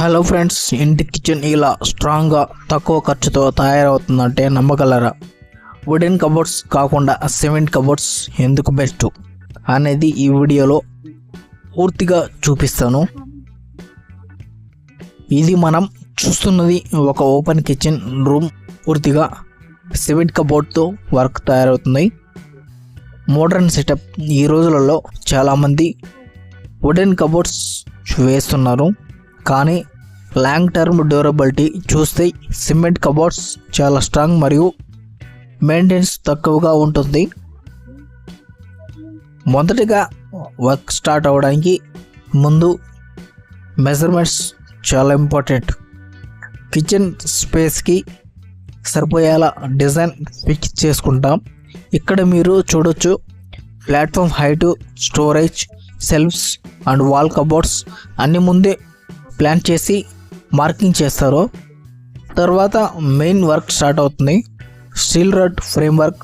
Hello friends, ఇంటి kitchen ఇలా స్ట్రాంగ్గా తక్కువ ఖర్చుతో తయారవుతుందంటే నమ్మగలరా? వుడెన్ కబోర్డ్స్ కాకుండా సిమెంట్ కబోర్డ్స్ ఎందుకు బెస్ట్ అనేది ఈ వీడియోలో పూర్తిగా చూపిస్తాను. ఇది మనం చూస్తున్నది ఒక ఓపెన్ కిచెన్ రూమ్, పూర్తిగా సిమెంట్ కబోర్డ్తో వర్క్ తయారవుతుంది. Modern setup. ఈ రోజులలో చాలామంది వుడెన్ కబోర్డ్స్ వేస్తున్నారు, కానీ లాంగ్ టర్మ్ డ్యూరబిలిటీ చూస్తే సిమెంట్ కబోర్డ్స్ చాలా స్ట్రాంగ్ మరియు మెయింటెనెన్స్ తక్కువగా ఉంటుంది. మొదటిగా వర్క్ స్టార్ట్ అవ్వడానికి ముందు మెజర్మెంట్స్ చాలా ఇంపార్టెంట్. కిచెన్ స్పేస్కి సరిపోయేలా డిజైన్ ఫిక్స్ చేసుకుంటాం. ఇక్కడ మీరు చూడొచ్చు, platform height, storage, shelves and wall cupboards అన్ని ముందే ప్లాన్ చేసి మార్కింగ్ చేస్తారు. తర్వాత మెయిన్ వర్క్ స్టార్ట్ అవుతుంది. Steel rod framework.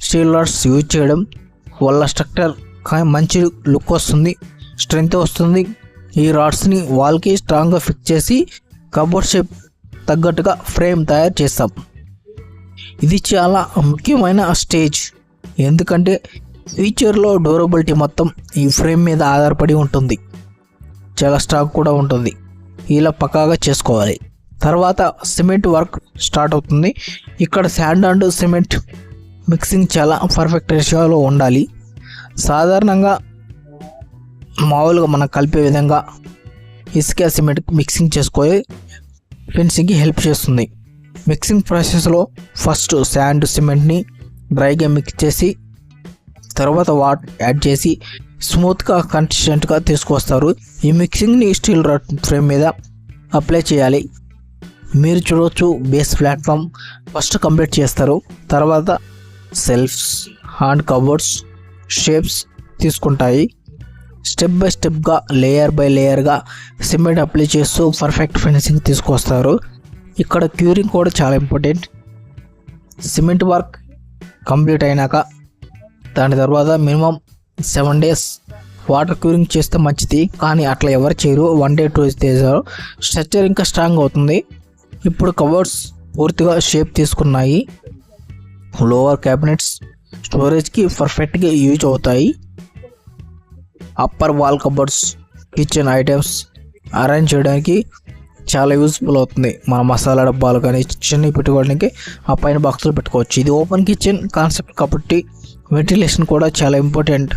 Steel rods use చేయడం వల్ల స్ట్రక్చర్ మంచి లుక్ వస్తుంది, స్ట్రెంగ్త్ వస్తుంది. ఈ రాడ్స్ని వాల్కి స్ట్రాంగ్గా ఫిక్స్ చేసి కబోర్డ్ షేప్ తగ్గట్టుగా ఫ్రేమ్ తయారు చేస్తాం. ఇది చాలా ముఖ్యమైన స్టేజ్, ఎందుకంటే ఫ్యూచర్లో డ్యూరబిలిటీ మొత్తం ఈ ఫ్రేమ్ మీద ఆధారపడి ఉంటుంది. చాలా స్ట్రాంగ్ కూడా ఉంటుంది. ఇలా పక్కాగా చేసుకోవాలి. తర్వాత సిమెంట్ వర్క్ స్టార్ట్ అవుతుంది. ఇక్కడ శాండ్ అండ్ సిమెంట్ మిక్సింగ్ చాలా పర్ఫెక్ట్ రేషియోలో ఉండాలి. సాధారణంగా మామూలుగా మనం కలిపే విధంగా ఇసుక సిమెంట్ మిక్సింగ్ చేసుకొని ఫినిషింగ్కి హెల్ప్ చేస్తుంది. మిక్సింగ్ ప్రాసెస్లో ఫస్ట్ శాండ్ సిమెంట్ని డ్రైగా మిక్స్ చేసి తర్వాత వాటర్ యాడ్ చేసి స్మూత్గా కన్సిస్టెంట్గా తీసుకొస్తారు. ఈ మిక్సింగ్ని స్టీల్ రాడ్ ఫ్రేమ్ మీద అప్లై చేయాలి. మీరు చూడవచ్చు, బేస్ ప్లాట్ఫామ్ ఫస్ట్ కంప్లీట్ చేస్తారు. తర్వాత సెల్ఫ్స్ అండ్ కబోర్డ్స్ షేప్స్ తీసుకుంటాయి. స్టెప్ బై స్టెప్గా లేయర్ బై లేయర్గా సిమెంట్ అప్లై చేస్తూ పర్ఫెక్ట్ ఫినిషింగ్ తీసుకొస్తారు. ఇక్కడ క్యూరింగ్ కూడా చాలా ఇంపార్టెంట్. సిమెంట్ వర్క్ కంప్లీట్ అయినాక దాని తర్వాత మినిమం 7 days వాటర్ క్యూరింగ్ చేస్తే మంచిది, కానీ అట్లా ఎవరు చేయరు. 1 day 2 days చేశారు. స్ట్రక్చర్ ఇంకా స్ట్రాంగ్ అవుతుంది. ఇప్పుడు కబోర్డ్స్ పూర్తిగా షేప్ తీసుకున్నాయి. లోవర్ క్యాబినెట్స్ స్టోరేజ్కి పర్ఫెక్ట్గా యూజ్ అవుతాయి. Upper wall cupboards kitchen items arrange చేయడానికి చాలా యూజ్ఫుల్ అవుతుంది. మన మసాలా డబ్బాలు కానీ చిన్న పెట్టుకోవడానికి ఆ పైన బాక్సులు పెట్టుకోవచ్చు. ఇది ఓపెన్ కిచెన్ కాన్సెప్ట్ కాబట్టి వెంటిలేషన్ కూడా చాలా ఇంపార్టెంట్.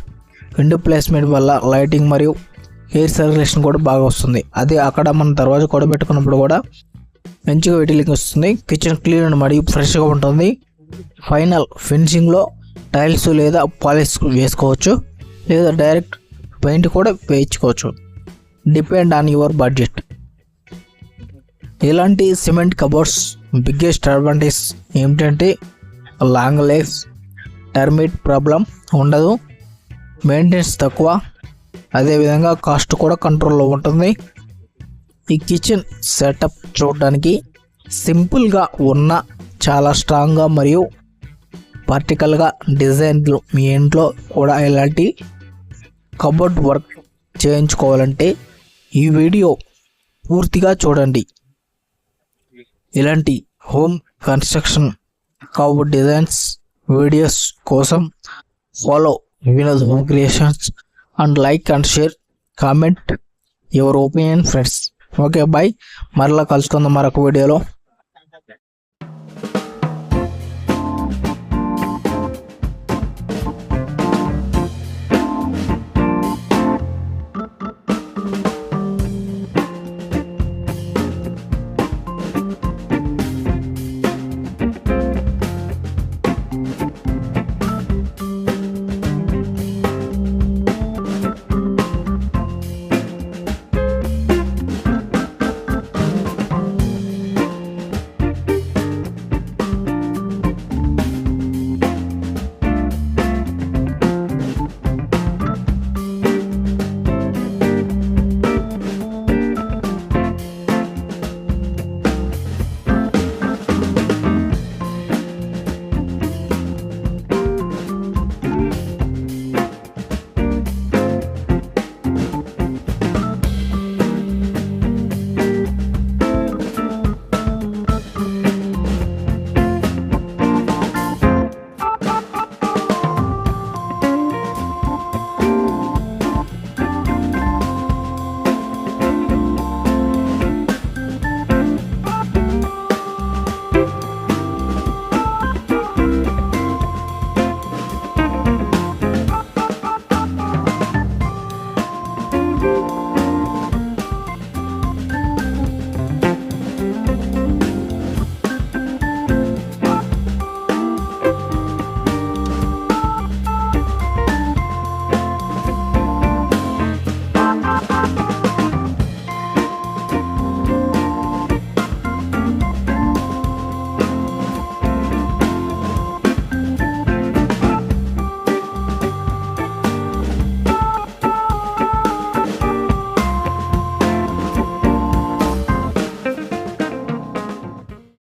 విండో ప్లేస్మెంట్ వల్ల లైటింగ్ మరియు ఎయిర్ సర్క్యులేషన్ కూడా బాగా వస్తుంది. అదే అక్కడ మనం దర్వాజా కూడా పెట్టుకున్నప్పుడు కూడా మంచిగా వెంటిలేషన్ వస్తుంది. కిచెన్ క్లీన్ అండ్ మరియు ఫ్రెష్గా ఉంటుంది. ఫైనల్ ఫినిషింగ్లో టైల్స్ లేదా పాలిష్ వేసుకోవచ్చు, లేదా డైరెక్ట్ పెయింట్ కూడా వేయించుకోవచ్చు, డిపెండ్ ఆన్ యువర్ బడ్జెట్. ఇలాంటి సిమెంట్ కబోర్డ్స్ బిగ్గెస్ట్ అడ్వాంటేజ్ ఏమిటంటే లాంగ్ లైఫ్, టర్మిట్ ప్రాబ్లం ఉండదు, మెయింటెనెన్స్ తక్కువ, అదేవిధంగా కాస్ట్ కూడా కంట్రోల్లో ఉంటుంది. ఈ కిచెన్ సెటప్ చూడడానికి సింపుల్గా ఉన్న చాలా స్ట్రాంగ్గా మరియు వర్టికల్గా డిజైన్లు మీ ఇంట్లో కూడా ఇలాంటి కబోర్డ్ వర్క్ చేయించుకోవాలంటే ఈ వీడియో పూర్తిగా చూడండి. ఇలాంటి home construction cupboard designs videos కోసం follow Vinod home creations and like and share, comment your opinion friends. Okay, bye. మరలా కలుసుకుందాం మరొక వీడియోలో.